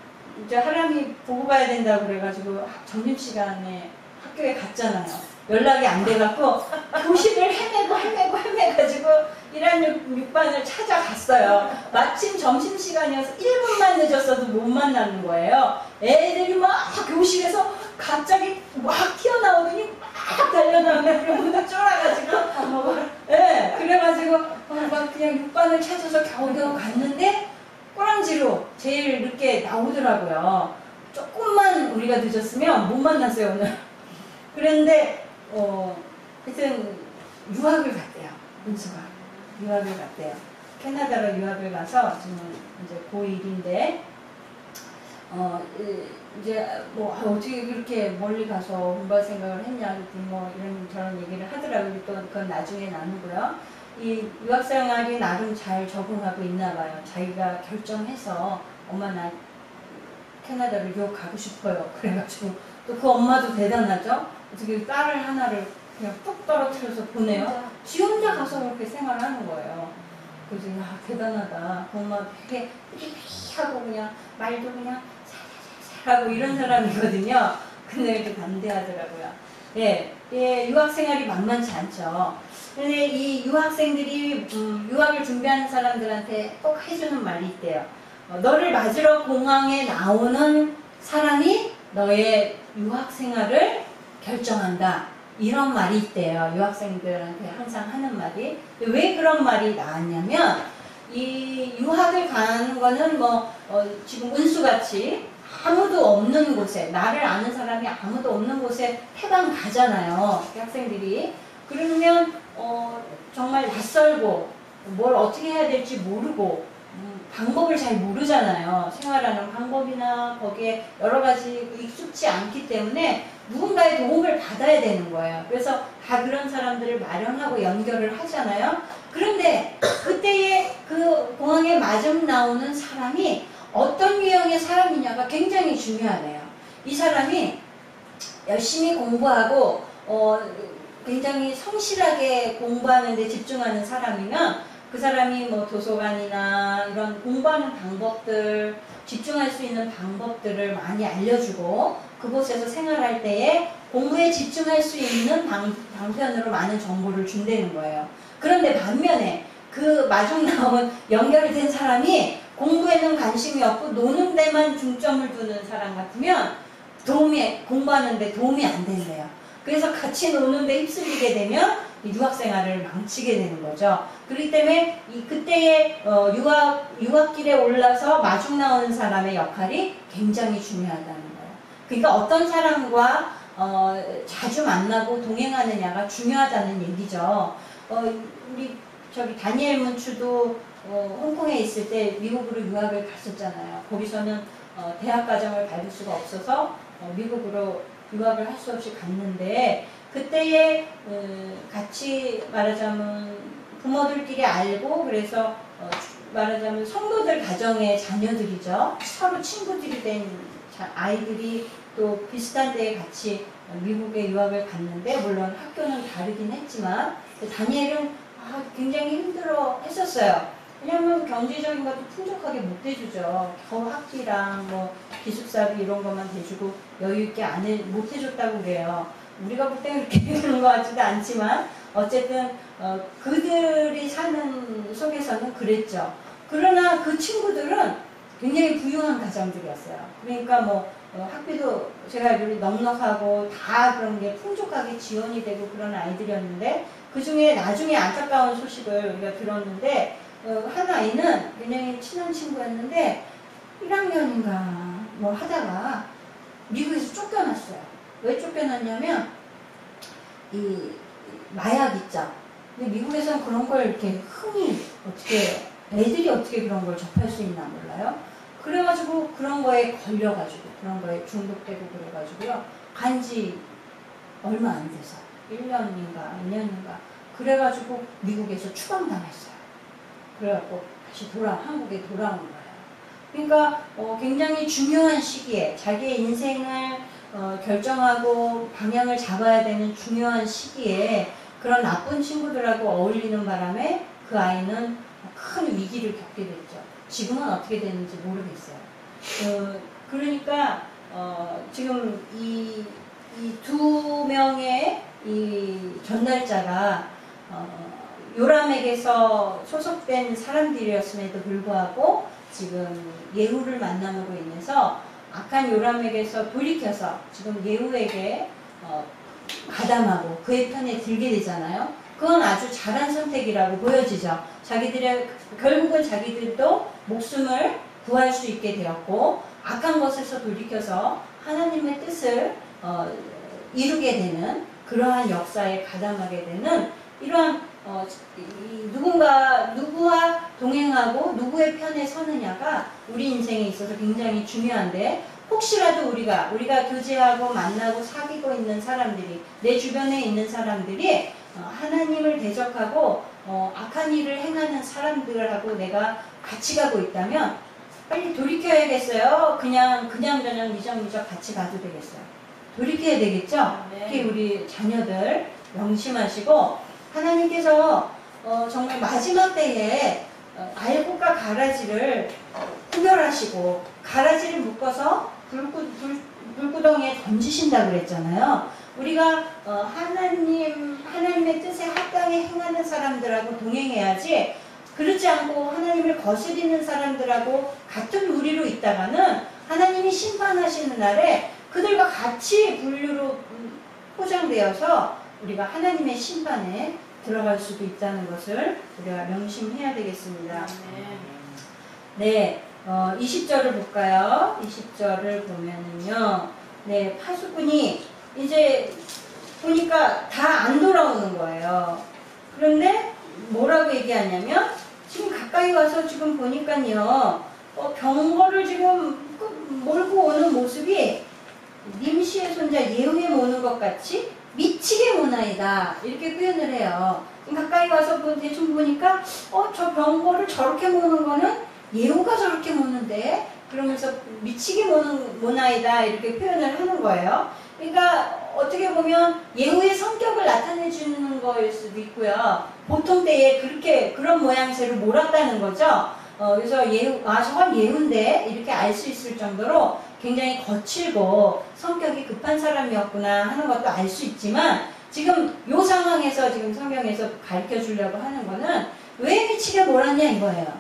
이제 하람이 보고 가야 된다고 그래가지고 점심시간에 학교에 갔잖아요. 연락이 안 돼갖고 교실을 헤매가지고 1학년 6반을 찾아갔어요. 마침 점심시간이어서 1분만 늦었어도 못 만나는 거예요. 애들이 막 교실에서 갑자기 막 튀어나오더니 막 달려나오면 문을 쫄아가지고 네, 그래가지고 막 그냥 6반을 찾아서 겨우겨우 갔는데 꼬랑지로 제일 늦게 나오더라고요. 조금만 우리가 늦었으면 못 만났어요 오늘. 그런데 하여튼 유학을 갔대요. 은수가 유학을 갔대요. 캐나다로 유학을 가서 지금 이제 고1인데 이제 뭐 어떻게 그렇게 멀리 가서 공부할 생각을 했냐 뭐 이런 저런 얘기를 하더라고요. 또 그건 나중에 나누고요. 이 유학생활이 나름 잘 적응하고 있나 봐요. 자기가 결정해서 엄마 나 캐나다로 유학 가고 싶어요. 그래가지고 또 그 엄마도 대단하죠. 어떻게 딸을 하나를 그냥 뚝 떨어뜨려서 보내요. 지 혼자 가서 그렇게 생활하는 거예요. 그래서 야 대단하다. 엄마 되게 하고 그냥 말도 그냥 살살살 하고 이런 사람이거든요. 근데 이렇게 반대하더라고요. 예, 유학 생활이 만만치 않죠. 근데 이 유학생들이 유학을 준비하는 사람들한테 꼭 해주는 말이 있대요. 너를 맞으러 공항에 나오는 사람이 너의 유학 생활을 결정한다. 이런 말이 있대요. 유학생들한테 항상 하는 말이. 왜 그런 말이 나왔냐면 이 유학을 가는 거는 지금 운수같이 아무도 없는 곳에, 나를 아는 사람이 아무도 없는 곳에 태강 가잖아요. 학생들이. 그러면 정말 낯설고 뭘 어떻게 해야 될지 모르고 방법을 잘 모르잖아요. 생활하는 방법이나 거기에 여러 가지 익숙치 않기 때문에 누군가의 도움을 받아야 되는 거예요. 그래서 다 그런 사람들을 마련하고 연결을 하잖아요. 그런데 그때의 그 공항에 마중 나오는 사람이 어떤 유형의 사람이냐가 굉장히 중요하네요. 이 사람이 열심히 공부하고 굉장히 성실하게 공부하는 데 집중하는 사람이면 그 사람이 도서관이나 이런 공부하는 방법들, 집중할 수 있는 방법들을 많이 알려주고 그곳에서 생활할 때에 공부에 집중할 수 있는 방편으로 많은 정보를 준다는 거예요. 그런데 반면에 그 마중 나온 연결된 사람이 공부에는 관심이 없고 노는 데만 중점을 두는 사람 같으면 공부하는데 도움이 안 된대요. 그래서 같이 노는데 휩쓸리게 되면 유학생활을 망치게 되는 거죠. 그렇기 때문에 그때의 유학길에 올라서 마중 나오는 사람의 역할이 굉장히 중요하다는 거예요. 그러니까 어떤 사람과 자주 만나고 동행하느냐가 중요하다는 얘기죠. 우리 다니엘 문추도 홍콩에 있을 때 미국으로 유학을 갔었잖아요. 거기서는 대학 과정을 밟을 수가 없어서 미국으로 유학을 할 수 없이 갔는데 그때에 같이 말하자면 부모들끼리 알고 그래서 말하자면 성도들 가정의 자녀들이죠. 서로 친구들이 된 아이들이 또 비슷한 때에 같이 미국에 유학을 갔는데 물론 학교는 다르긴 했지만 다니엘은 굉장히 힘들어 했었어요. 왜냐면 경제적인 것도 풍족하게 못 대주죠. 겨우 학비랑 기숙사비 이런 것만 대주고 여유있게 못 해줬다고 그래요. 우리가 볼 때는 그렇게 그런 것 같지도 않지만 어쨌든 그들이 사는 속에서는 그랬죠. 그러나 그 친구들은 굉장히 부유한 가정들이었어요. 그러니까 학비도 제가 알기로 넉넉하고 다 그런 게 풍족하게 지원이 되고 그런 아이들이었는데 그 중에 나중에 안타까운 소식을 우리가 들었는데 한 아이는 굉장히 친한 친구였는데 1학년인가 하다가 미국에서 쫓겨났어요. 왜 쫓겨났냐면 이 마약 있죠. 근데 미국에서는 그런 걸 이렇게 흔히 애들이 어떻게 그런 걸 접할 수 있나 몰라요. 그래가지고 그런 거에 걸려가지고 그런 거에 중독되고 그래가지고요. 간지 얼마 안 돼서 1년인가 2년인가 그래가지고 미국에서 추방당했어요. 그래갖고 다시 한국에 돌아온 거예요. 그러니까 굉장히 중요한 시기에 자기의 인생을 결정하고 방향을 잡아야 되는 중요한 시기에 그런 나쁜 친구들하고 어울리는 바람에 그 아이는 큰 위기를 겪게 됐죠. 지금은 어떻게 되는지 모르겠어요. 그러니까 지금 이 두 명의 이 전달자가 요람에게서 소속된 사람들이었음에도 불구하고 지금 예후를 만남으로 인해서 악한 요람에게서 돌이켜서 지금 예후에게 가담하고 그의 편에 들게 되잖아요. 그건 아주 잘한 선택이라고 보여지죠. 결국은 자기들도 목숨을 구할 수 있게 되었고 악한 것에서 돌이켜서 하나님의 뜻을 이루게 되는 그러한 역사에 가담하게 되는 이러한 누구와 동행하고 누구의 편에 서느냐가 우리 인생에 있어서 굉장히 중요한데 혹시라도 우리가 교제하고 만나고 사귀고 있는 사람들이 내 주변에 있는 사람들이 하나님을 대적하고 악한 일을 행하는 사람들하고 내가 같이 가고 있다면 빨리 돌이켜야겠어요. 그냥저냥 미적미적 같이 가도 되겠어요. 돌이켜야 되겠죠? 특히 우리 자녀들 명심하시고 하나님께서 정말 마지막 때에 알곡과 가라지를 구별하시고 가라지를 묶어서 불구덩이에 던지신다고 그랬잖아요. 우리가 하나님의 뜻에 합당히 행하는 사람들하고 동행해야지, 그렇지 않고 하나님을 거스리는 사람들하고 같은 무리로 있다가는 하나님이 심판하시는 날에 그들과 같이 분류로 포장되어서 우리가 하나님의 심판에 들어갈 수도 있다는 것을 우리가 명심해야 되겠습니다. 네, 20절을 볼까요? 20절을 보면은요, 네, 파수꾼이 이제 보니까 다 안 돌아오는 거예요. 그런데 뭐라고 얘기하냐면, 지금 가까이 와서 지금 보니까요, 병거를 지금 몰고 오는 모습이 님시의 손자 예후에 모는 것 같이 미치게 모나이다, 이렇게 표현을 해요. 가까이 와서 대충 보니까 저 병거를 저렇게 모는 거는 예후가 저렇게 모는데, 그러면서 미치게 모나이다, 이렇게 표현을 하는 거예요. 그러니까 어떻게 보면 예후의 성격을 나타내 주는 거일 수도 있고요. 보통 때에 그런 모양새로 몰았다는 거죠. 그래서 저건 예후인데 이렇게 알 수 있을 정도로 굉장히 거칠고 성격이 급한 사람이었구나 하는 것도 알 수 있지만, 지금 이 상황에서 지금 성경에서 가르쳐 주려고 하는 거는 왜 미치게 몰았냐 이거예요.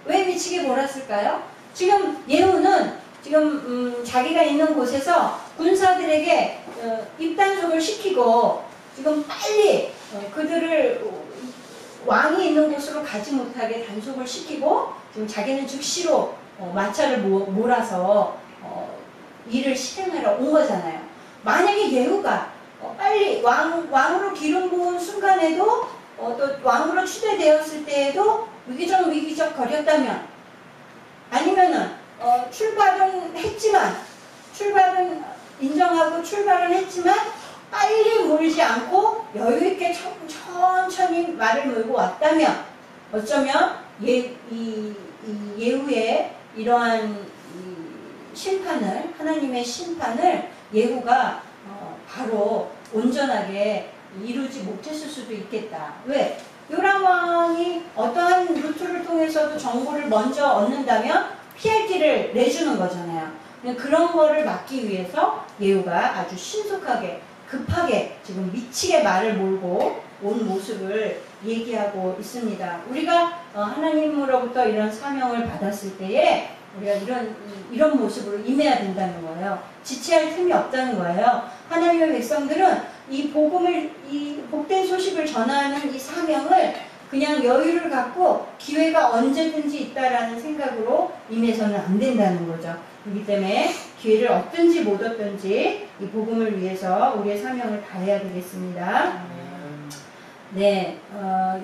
왜 미치게 몰았을까요? 지금 예후는 지금 자기가 있는 곳에서 군사들에게 입단속을 시키고 지금 빨리 그들을 왕이 있는 곳으로 가지 못하게 단속을 시키고, 지금 자기는 즉시로 마차를 몰아서 일을 실행하러 온 거잖아요. 만약에 예후가 빨리 왕으로 기름 부은 순간에도 또 왕으로 추대되었을 때에도 위기적 거렸다면, 아니면은 출발은 인정하고 출발은 했지만 빨리 몰지 않고 여유있게 천천히 말을 몰고 왔다면, 어쩌면 이 예후의 이러한 심판을, 하나님의 심판을 예후가 바로 온전하게 이루지 못했을 수도 있겠다. 왜? 요람 왕이 어떠한 루트를 통해서도 정보를 먼저 얻는다면 피할 길을 내주는 거잖아요. 그런 거를 막기 위해서 예후가 아주 신속하게, 급하게 지금 미치게 말을 몰고 온 모습을 얘기하고 있습니다. 우리가 하나님으로부터 이런 사명을 받았을 때에 우리가 이런 모습으로 임해야 된다는 거예요. 지체할 틈이 없다는 거예요. 하나님의 백성들은 이 복된 소식을 전하는 이 사명을 그냥 여유를 갖고 기회가 언제든지 있다라는 생각으로 임해서는 안 된다는 거죠. 그렇기 때문에 기회를 얻든지 못 얻든지 이 복음을 위해서 우리의 사명을 다해야 되겠습니다. 네,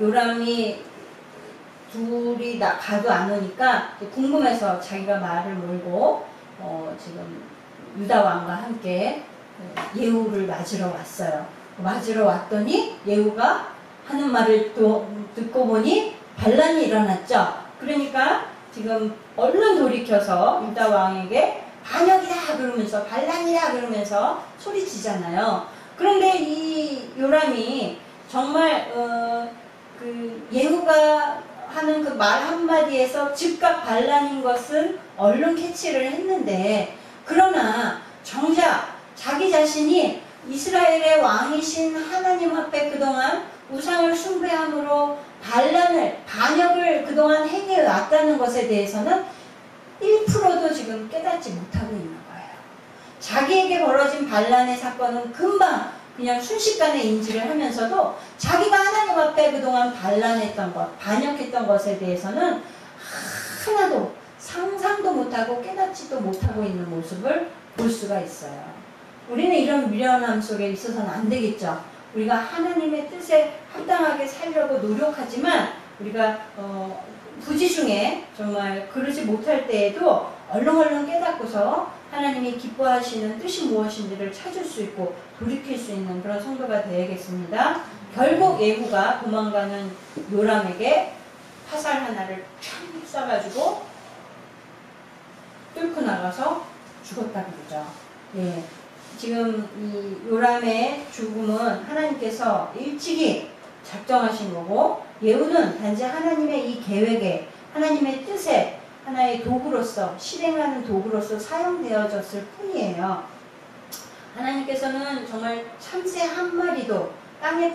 요람이 둘이 가도 안 오니까 궁금해서 자기가 말을 몰고 지금 유다 왕과 함께 예후를 맞으러 왔어요. 맞으러 왔더니 예후가 하는 말을 또 듣고 보니 반란이 일어났죠. 그러니까 지금 얼른 돌이켜서 유다 왕에게 반역이다 그러면서, 반란이다 그러면서 소리치잖아요. 그런데 이 요람이 정말 그 예후가 하는 그 말 한마디에서 즉각 반란인 것은 얼른 캐치를 했는데, 그러나 정작 자기 자신이 이스라엘의 왕이신 하나님 앞에 그동안 우상을 숭배함으로 반역을 그동안 행해 왔다는 것에 대해서는 1%도 지금 깨닫지 못하고 있는 거예요. 자기에게 벌어진 반란의 사건은 금방 그냥 순식간에 인지를 하면서도 자기가 하나님 앞에 그동안 반란했던 것, 반역했던 것에 대해서는 하나도 상상도 못하고 깨닫지도 못하고 있는 모습을 볼 수가 있어요. 우리는 이런 미련함 속에 있어서는 안 되겠죠. 우리가 하나님의 뜻에 합당하게 살려고 노력하지만 우리가 부지 중에 정말 그러지 못할 때에도 얼렁얼렁 깨닫고서 하나님이 기뻐하시는 뜻이 무엇인지를 찾을 수 있고 돌이킬 수 있는 그런 성도가 되야겠습니다. 결국 예후가 도망가는 요람에게 화살 하나를 촥 쏴가지고 뚫고 나가서 죽었다고 그러죠. 예. 지금 이 요람의 죽음은 하나님께서 일찍이 작정하신 거고, 예후는 단지 하나님의 이 계획에, 하나님의 뜻에 하나의 도구로서, 실행하는 도구로서 사용되어졌을 뿐이에요. 하나님께서는 정말 참새 한 마리도 땅에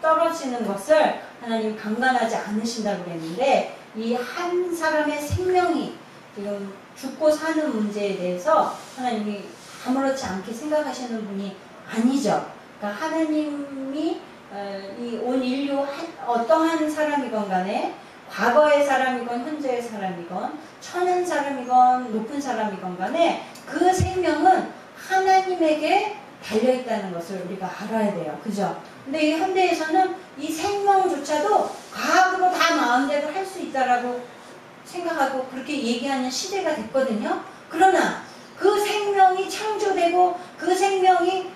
떨어지는 것을 하나님 강간하지 않으신다고 그랬는데, 이 한 사람의 생명이 지금 죽고 사는 문제에 대해서 하나님이 아무렇지 않게 생각하시는 분이 아니죠. 그러니까 하나님이 이 온 인류 어떠한 사람이건 간에, 과거의 사람이건 현재의 사람이건 천한 사람이건 높은 사람이건 간에 그 생명은 하나님에게 달려있다는 것을 우리가 알아야 돼요. 그죠? 근데 이 현대에서는 이 생명조차도 과학으로 다 마음대로 할 수 있다라고 생각하고 그렇게 얘기하는 시대가 됐거든요. 그러나 그 생명이 창조되고 그 생명이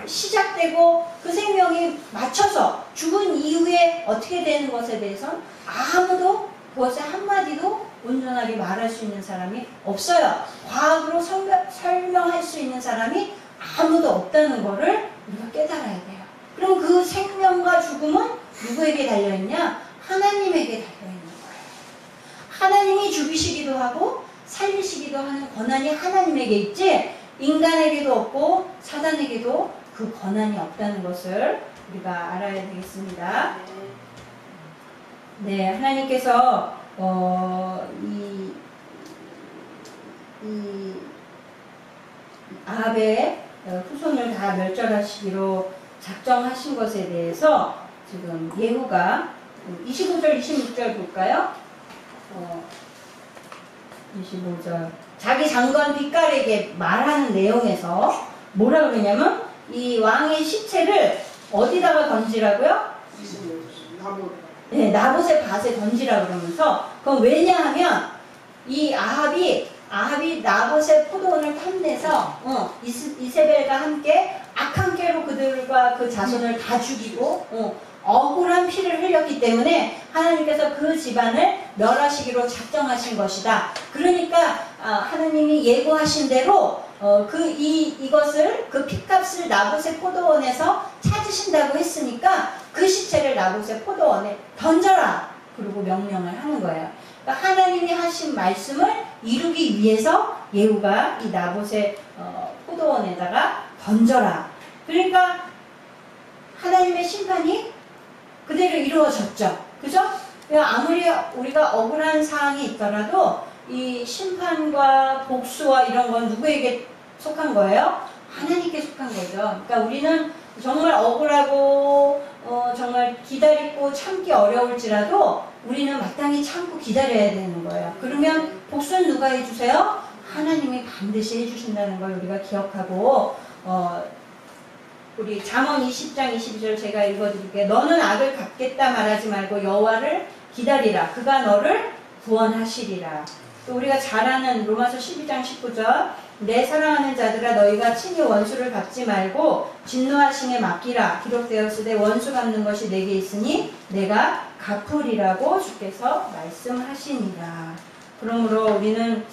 시작되고 그 생명이 맞춰서 죽은 이후에 어떻게 되는 것에 대해서는 아무도 그것에 한마디도 온전하게 말할 수 있는 사람이 없어요. 과학으로 설명할 수 있는 사람이 아무도 없다는 것을 우리가 깨달아야 돼요. 그럼 그 생명과 죽음은 누구에게 달려있냐? 하나님에게 달려있는 거예요. 하나님이 죽이시기도 하고 살리시기도 하는 권한이 하나님에게 있지, 인간에게도 없고 사단에게도 그 권한이 없다는 것을 우리가 알아야 되겠습니다. 네, 하나님께서 이 아합의 후손을 다 멸절하시기로 작정하신 것에 대해서 지금 예후가 25절, 26절 볼까요? 25절. 자기 장관 빛깔에게 말하는 내용에서 뭐라 그러냐면 이 왕의 시체를 어디다가 던지라고요? 네, 나봇의 밭에 던지라 그러면서, 그럼 왜냐하면 이 아합이 나봇의 포도원을 탐내서 이세벨과 함께 악한 꾀로 그들과 그 자손을 다 죽이고 억울한 피를 흘렸기 때문에 하나님께서 그 집안을 멸하시기로 작정하신 것이다. 그러니까 하나님이 예고하신 대로 이것을 그 핏값을 나봇의 포도원에서 찾으신다고 했으니까 그 시체를 나봇의 포도원에 던져라. 그리고 명령을 하는 거예요. 그러니까 하나님이 하신 말씀을 이루기 위해서 예후가 이 나봇의 포도원에다가 던져라. 그러니까 하나님의 심판이 그대로 이루어졌죠. 그죠? 아무리 우리가 억울한 사항이 있더라도 이 심판과 복수와 이런 건 누구에게 속한 거예요? 하나님께 속한 거죠. 그러니까 우리는 정말 억울하고 정말 기다리고 참기 어려울지라도 우리는 마땅히 참고 기다려야 되는 거예요. 그러면 복수는 누가 해주세요? 하나님이 반드시 해주신다는 걸 우리가 기억하고 우리 잠언 20장 22절 제가 읽어드릴게요. 너는 악을 갚겠다 말하지 말고 여호와를 기다리라. 그가 너를 구원하시리라. 또 우리가 잘 아는 로마서 12장 19절 내 사랑하는 자들아 너희가 친히 원수를 갚지 말고 진노하심에 맡기라. 기록되었으되 원수 갚는 것이 내게 있으니 내가 갚으리라고 주께서 말씀하시니라. 그러므로 우리는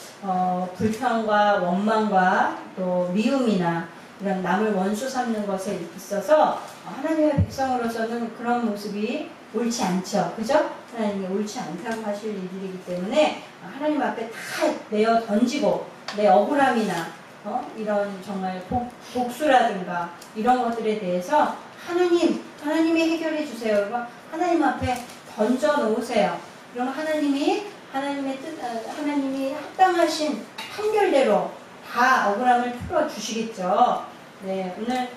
불평과 원망과 또 미움이나 이런 남을 원수 삼는 것에 있어서 하나님의 백성으로서는 그런 모습이 옳지 않죠. 그죠? 하나님이 옳지 않다고 하실 일들이기 때문에 하나님 앞에 다 내어 던지고 내 억울함이나 이런 정말 복수라든가 이런 것들에 대해서 하나님이 해결해 주세요. 하나님 앞에 던져 놓으세요. 그럼 하나님이 합당하신 판결대로 다 억울함을 풀어 주시겠죠. 네, 오늘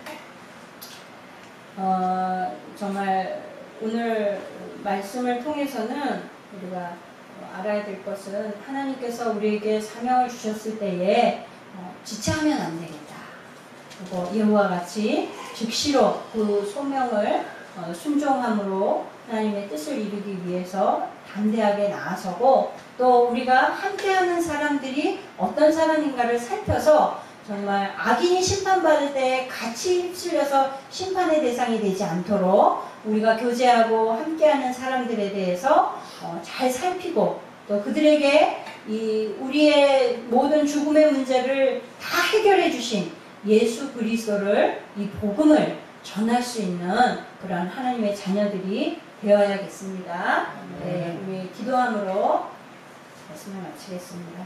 정말 오늘 말씀을 통해서는 우리가 알아야 될 것은 하나님께서 우리에게 사명을 주셨을 때에 지체하면 안 되겠다. 그리고 이와 같이 즉시로 그 소명을 순종함으로 하나님의 뜻을 이루기 위해서 담대하게 나아서고, 또 우리가 함께하는 사람들이 어떤 사람인가를 살펴서 정말 악인이 심판받을 때 같이 휩쓸려서 심판의 대상이 되지 않도록 우리가 교제하고 함께하는 사람들에 대해서 잘 살피고, 또 그들에게 우리의 모든 죽음의 문제를 다 해결해 주신 예수 그리스도를, 이 복음을 전할 수 있는 그런 하나님의 자녀들이 되어야겠습니다. 네, 우리 기도함으로 말씀을 마치겠습니다.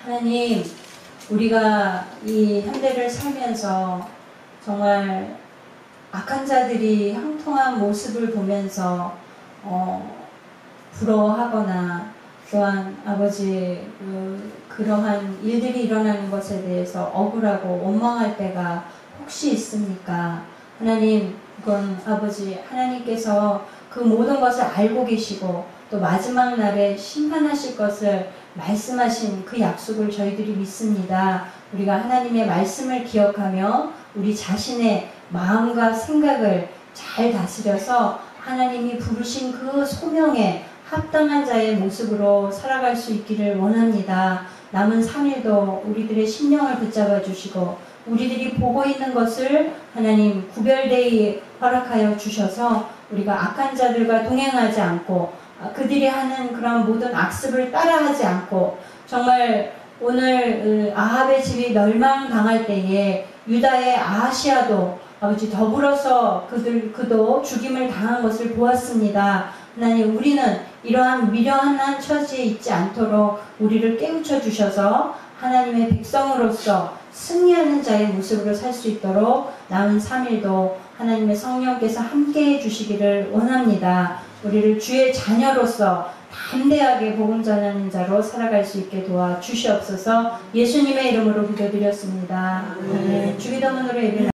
하나님, 우리가 이 현대를 살면서 정말 악한 자들이 형통한 모습을 보면서 부러워하거나 또한 아버지 그러한 일들이 일어나는 것에 대해서 억울하고 원망할 때가 혹시 있습니까? 하나님, 그건 아버지 하나님께서 그 모든 것을 알고 계시고 또 마지막 날에 심판하실 것을 말씀하신 그 약속을 저희들이 믿습니다. 우리가 하나님의 말씀을 기억하며 우리 자신의 마음과 생각을 잘 다스려서 하나님이 부르신 그 소명에 합당한 자의 모습으로 살아갈 수 있기를 원합니다. 남은 3일도 우리들의 심령을 붙잡아 주시고 우리들이 보고 있는 것을 하나님 구별되이 허락하여 주셔서 우리가 악한 자들과 동행하지 않고 그들이 하는 그런 모든 악습을 따라하지 않고 정말 오늘 아합의 집이 멸망당할 때에 유다의 아하시아도 아버지 더불어서 그도 죽임을 당한 것을 보았습니다. 하나님, 우리는 이러한 미련한 처지에 있지 않도록 우리를 깨우쳐 주셔서 하나님의 백성으로서 승리하는 자의 모습으로 살 수 있도록 남은 3일도 하나님의 성령께서 함께해 주시기를 원합니다. 우리를 주의 자녀로서 담대하게 복음 전하는 자로 살아갈 수 있게 도와주시옵소서. 예수님의 이름으로 기도드렸습니다. 주기도문으로 예배